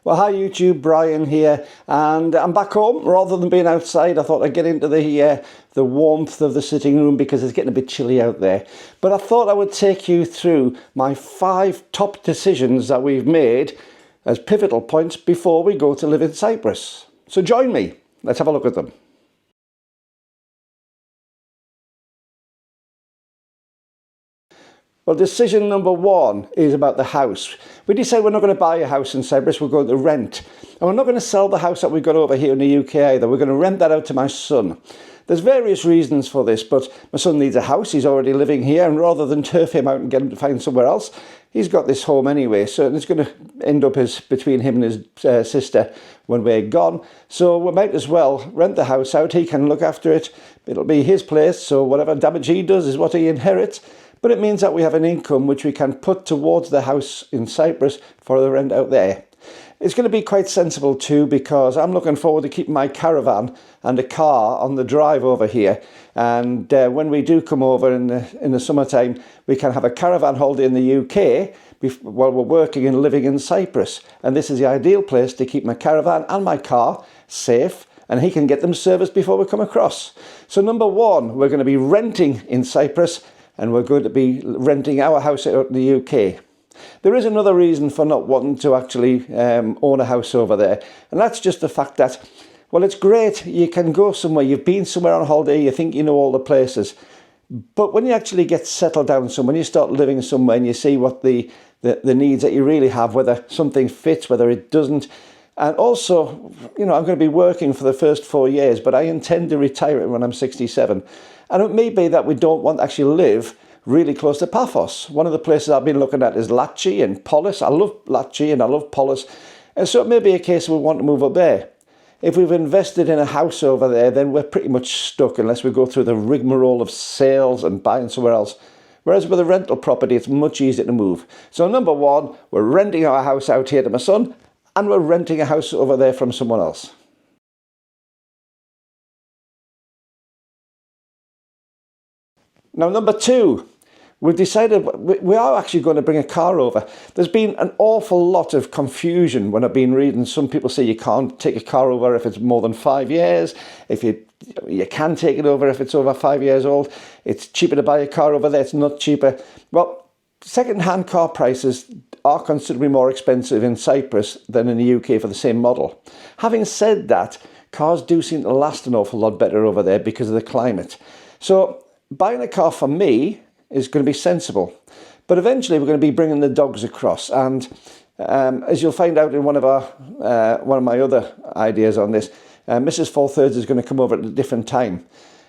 Well, hi YouTube, Brian here, and I'm back home. Rather than being outside, I thought I'd get into the warmth of the sitting room because it's getting a bit chilly out there. But I thought I would take you through my 5 top decisions that we've made as pivotal points before we go to live in Cyprus. So join me. Let's have a look at them. Well, decision number 1 is about the house. We decide we're not going to buy a house in Cyprus, we're going to rent. And we're not going to sell the house that we've got over here in the UK either. We're going to rent that out to my son. There's various reasons for this, but my son needs a house. He's already living here, and rather than turf him out and get him to find somewhere else, he's got this home anyway. So it's going to end up as between him and his sister when we're gone. So we might as well rent the house out. He can look after it. It'll be his place, so whatever damage he does is what he inherits. But it means that we have an income which we can put towards the house in Cyprus for the rent out there. It's going to be quite sensible too, because I'm looking forward to keeping my caravan and a car on the drive over here. And when we do come over in the summertime, we can have a caravan holiday in the UK while we're working and living in Cyprus. And this is the ideal place to keep my caravan and my car safe, and he can get them serviced before we come across. So number 1, we're going to be renting in Cyprus, and we're going to be renting our house out in the UK. There is another reason for not wanting to actually own a house over there, and that's just the fact that, well, it's great, you can go somewhere, you've been somewhere on holiday, you think you know all the places, but when you actually get settled down somewhere, when you start living somewhere and you see what the needs that you really have, whether something fits, whether it doesn't. And also, you know, I'm going to be working for the first 4 years, but I intend to retire when I'm 67. And it may be that we don't want to actually live really close to Paphos. One of the places I've been looking at is Latchi and Polis. I love Latchi and I love Polis. And so it may be a case we want to move up there. If we've invested in a house over there, then we're pretty much stuck unless we go through the rigmarole of sales and buying somewhere else. Whereas with a rental property, it's much easier to move. So number 1, we're renting our house out here to my son, and we're renting a house over there from someone else. Now, number 2, we've decided we are actually going to bring a car over. There's been an awful lot of confusion when I've been reading. Some people say you can't take a car over if it's more than 5 years. If you can take it over if it's over 5 years old. It's cheaper to buy a car over there. It's not cheaper. Well, second-hand car prices are considerably more expensive in Cyprus than in the UK for the same model. Having said that, cars do seem to last an awful lot better over there because of the climate. So buying a car for me is going to be sensible. But eventually we're going to be bringing the dogs across, and as you'll find out in one of my other ideas on this, Mrs. 4/3 is going to come over at a different time.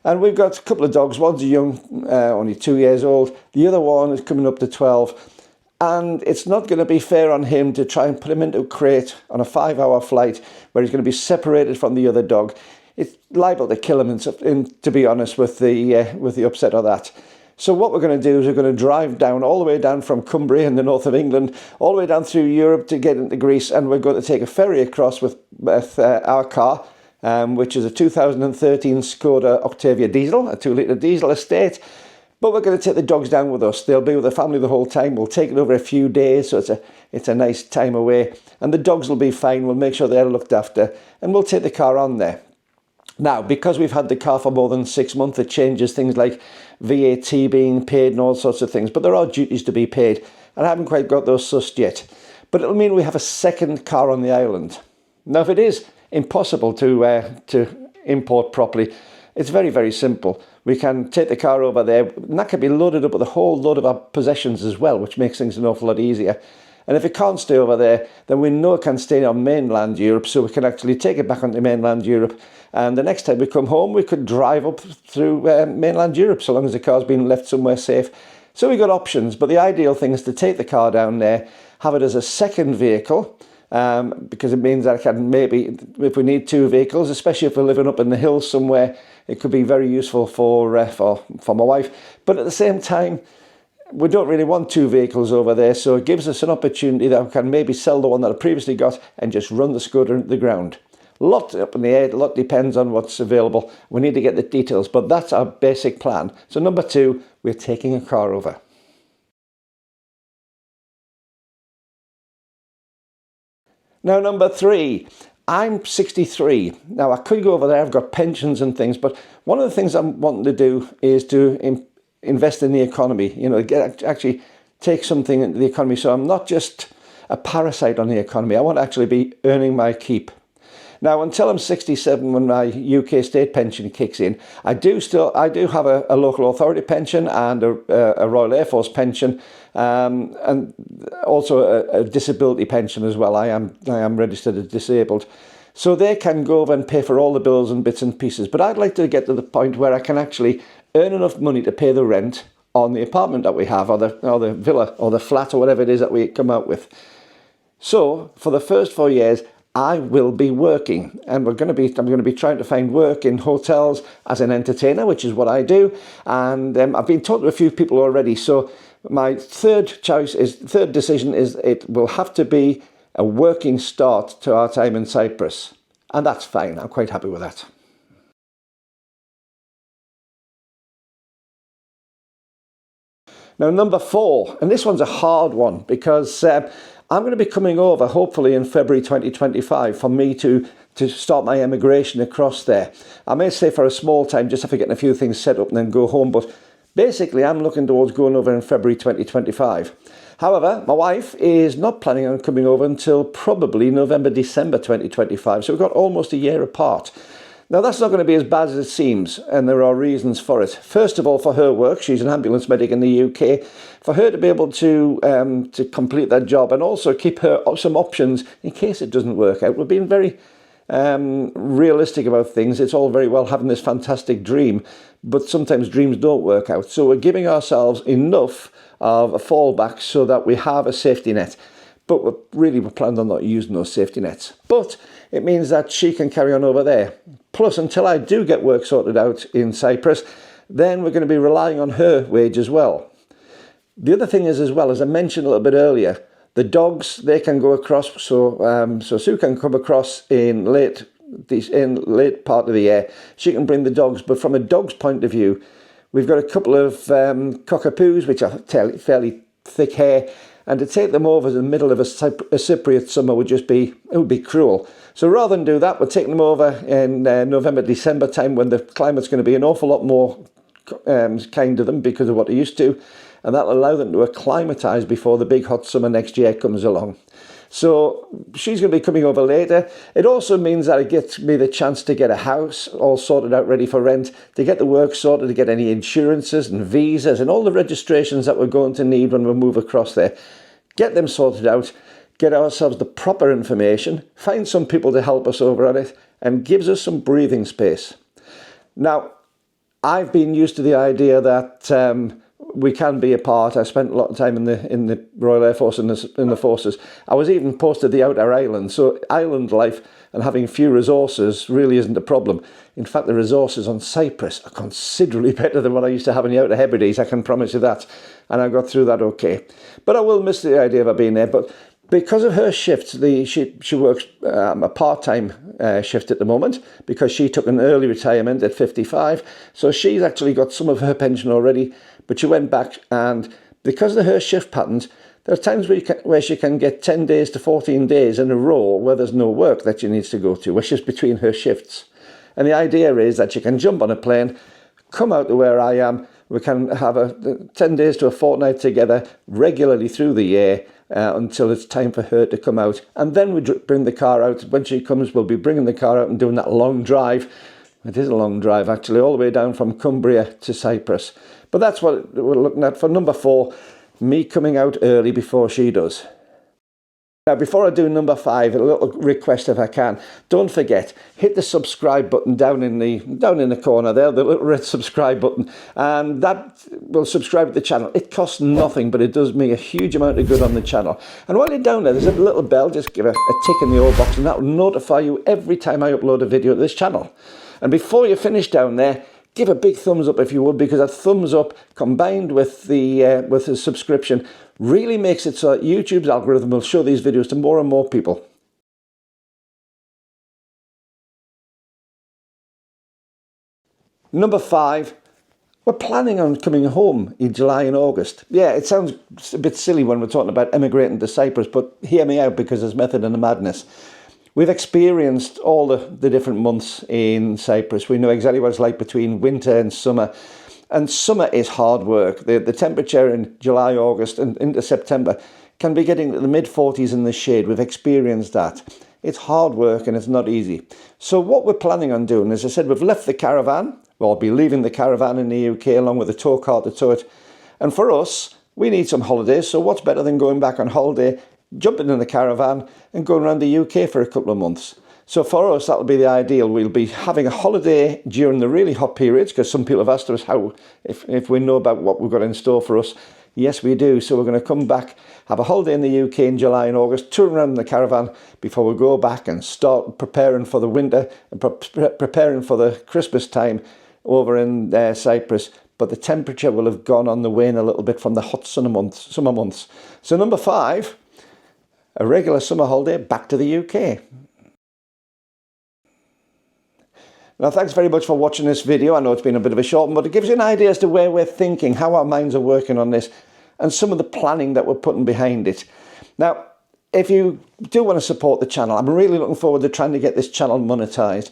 And we've got a couple of dogs. One's young, only 2 years old. The other one is coming up to 12. And it's not going to be fair on him to try and put him into a crate on a 5-hour flight where he's going to be separated from the other dog. It's liable to kill him, and to be honest, with the upset of that. So what we're going to do is we're going to drive down all the way down from Cumbria in the north of England, all the way down through Europe to get into Greece, and we're going to take a ferry across with our car, which is a 2013 Skoda Octavia diesel, a 2-litre diesel estate. But we're going to take the dogs down with us. They'll be with the family the whole time. We'll take it over a few days, so it's a nice time away. And the dogs will be fine. We'll make sure they're looked after, and we'll take the car on there. Now, because we've had the car for more than 6 months, it changes things like VAT being paid and all sorts of things. But there are duties to be paid, and I haven't quite got those sussed yet. But it'll mean we have a second car on the island. Now, if it is impossible to import properly, it's very, very simple. We can take the car over there, and that can be loaded up with a whole load of our possessions as well, which makes things an awful lot easier. And if it can't stay over there, then we know it can stay on mainland Europe, so we can actually take it back onto mainland Europe. And the next time we come home, we could drive up through mainland Europe, so long as the car's been left somewhere safe. So we've got options, but the ideal thing is to take the car down there, have it as a second vehicle, because it means that I can maybe, if we need 2 vehicles, especially if we're living up in the hills somewhere, it could be very useful for my wife. But at the same time, we don't really want 2 vehicles over there, so it gives us an opportunity that we can maybe sell the one that I previously got and just run the Skoda into the ground. A lot up in the air, a lot depends on what's available. We need to get the details, but that's our basic plan. So number 2, we're taking a car over. Now, number 3, I'm 63. Now, I could go over there, I've got pensions and things, but one of the things I'm wanting to do is to invest in the economy, actually take something into the economy. So I'm not just a parasite on the economy. I want to actually be earning my keep. Now, until I'm 67, when my UK state pension kicks in, I do have a local authority pension and a Royal Air Force pension, and also a disability pension as well. I am registered as disabled, so they can go over and pay for all the bills and bits and pieces. But I'd like to get to the point where I can actually earn enough money to pay the rent on the apartment that we have, or the villa, or the flat, or whatever it is that we come out with. So for the first 4 years, I will be working, and I'm going to be trying to find work in hotels as an entertainer, which is what I do. And I've been talking to a few people already. So my third decision is it will have to be a working start to our time in Cyprus, and that's fine. I'm quite happy with that. Now, number 4, and this one's a hard one, because I'm going to be coming over, hopefully in February 2025, for me to start my emigration across there. I may stay for a small time, just after getting a few things set up and then go home, but basically I'm looking towards going over in February 2025. However, my wife is not planning on coming over until probably November, December 2025, so we've got almost a year apart. Now, that's not going to be as bad as it seems, and there are reasons for it. First of all, for her work, she's an ambulance medic in the UK, for her to be able to complete that job and also keep her some options in case it doesn't work out. We're being very realistic about things. It's all very well having this fantastic dream, but sometimes dreams don't work out. So we're giving ourselves enough of a fallback so that we have a safety net. But we're planning on not using those safety nets. But it means that she can carry on over there. Plus, until I do get work sorted out in Cyprus, then we're going to be relying on her wage as well. The other thing is, as well, as I mentioned a little bit earlier, the dogs, they can go across. So Sue can come across in late part of the year. She can bring the dogs. But from a dog's point of view, we've got a couple of cockapoos, which are fairly thick hair. And to take them over in the middle of a Cypriot summer would be cruel. So rather than do that, we're taking them over in November, December time, when the climate's going to be an awful lot more kind to them because of what they're used to. And that'll allow them to acclimatise before the big hot summer next year comes along. So she's going to be coming over later. It also means that it gets me the chance to get a house all sorted out, ready for rent, to get the work sorted, to get any insurances and visas and all the registrations that we're going to need when we move across there. Get them sorted out, get ourselves the proper information, find some people to help us over on it, and gives us some breathing space. Now, I've been used to the idea that we can be apart. I spent a lot of time in the Royal Air Force and in the forces. I was even posted the outer islands, so island life and having few resources really isn't a problem. In fact, the resources on Cyprus are considerably better than what I used to have in the Outer Hebrides, I can promise you that. And I got through that okay. But I will miss the idea of her being there. But because of her shifts, she works a part-time shift at the moment because she took an early retirement at 55. So she's actually got some of her pension already, but she went back, and because of her shift patterns, there are times where she can get 10 days to 14 days in a row where there's no work that she needs to go to, which is between her shifts. And the idea is that she can jump on a plane, come out to where I am, we can have 10 days to a fortnight together regularly through the year until it's time for her to come out. And then we bring the car out. When she comes, we'll be bringing the car out and doing that long drive. It is a long drive, actually, all the way down from Cumbria to Cyprus. But that's what we're looking at for number 4, me coming out early before she does. Now, before I do number 5, a little request if I can. Don't forget, hit the subscribe button down in the corner there, the little red subscribe button, and that will subscribe to the channel. It costs nothing, but it does me a huge amount of good on the channel. And while you're down there, there's a little bell. Just give a tick in the all box, and that will notify you every time I upload a video to this channel. And before you finish down there, give a big thumbs up if you would, because a thumbs up combined with the subscription really makes it so that YouTube's algorithm will show these videos to more and more people. Number 5, we're planning on coming home in July and August. Yeah, it sounds a bit silly when we're talking about emigrating to Cyprus, but hear me out because there's method in the madness. We've experienced all the different months in Cyprus. We know exactly what it's like between winter and summer. And summer is hard work. The temperature in July, August and into September can be getting to the mid-40s in the shade. We've experienced that. It's hard work and it's not easy. So what we're planning on doing, as I said, we've left the caravan. We'll be leaving the caravan in the UK along with a tow car to tow it. And for us, we need some holidays. So what's better than going back on holiday, jumping in the caravan and going around the UK for a couple of months. So for us, that'll be the ideal. We'll be having a holiday during the really hot periods, because some people have asked us if we know about what we've got in store for us. Yes, we do. So we're going to come back, have a holiday in the UK in July and August, tour around in the caravan before we go back and start preparing for the winter and preparing for the Christmas time over in Cyprus. But the temperature will have gone on the wane a little bit from the hot summer months. So number 5, a regular summer holiday back to the UK. Now, thanks very much for watching this video. I know it's been a bit of a short one, but it gives you an idea as to where we're thinking, how our minds are working on this, and some of the planning that we're putting behind it. Now, if you do want to support the channel, I'm really looking forward to trying to get this channel monetized.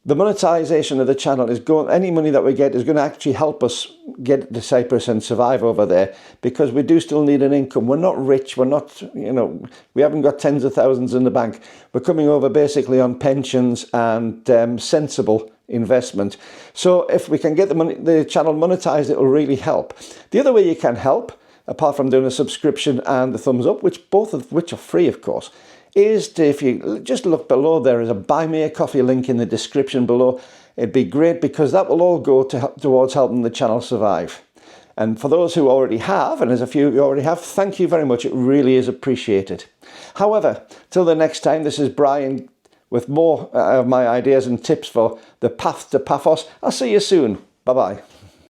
The monetization of the channel is going, any money that we get is going to actually help us get to Cyprus and survive over there, because we do still need an income. We're not rich. We're not, we haven't got tens of thousands in the bank. We're coming over basically on pensions and sensible investment. So if we can get the channel monetized, it will really help. The other way you can help, apart from doing a subscription and the thumbs up, both of which are free, of course, is to, if you just look below, there is a buy me a coffee link in the description below. It'd be great, because that will all go towards helping the channel survive. And for those who already have, and there's a few who already have, thank you very much. It really is appreciated. However, till the next time, this is Brian with more of my ideas and tips for the path to Paphos. I'll see you soon. Bye-bye.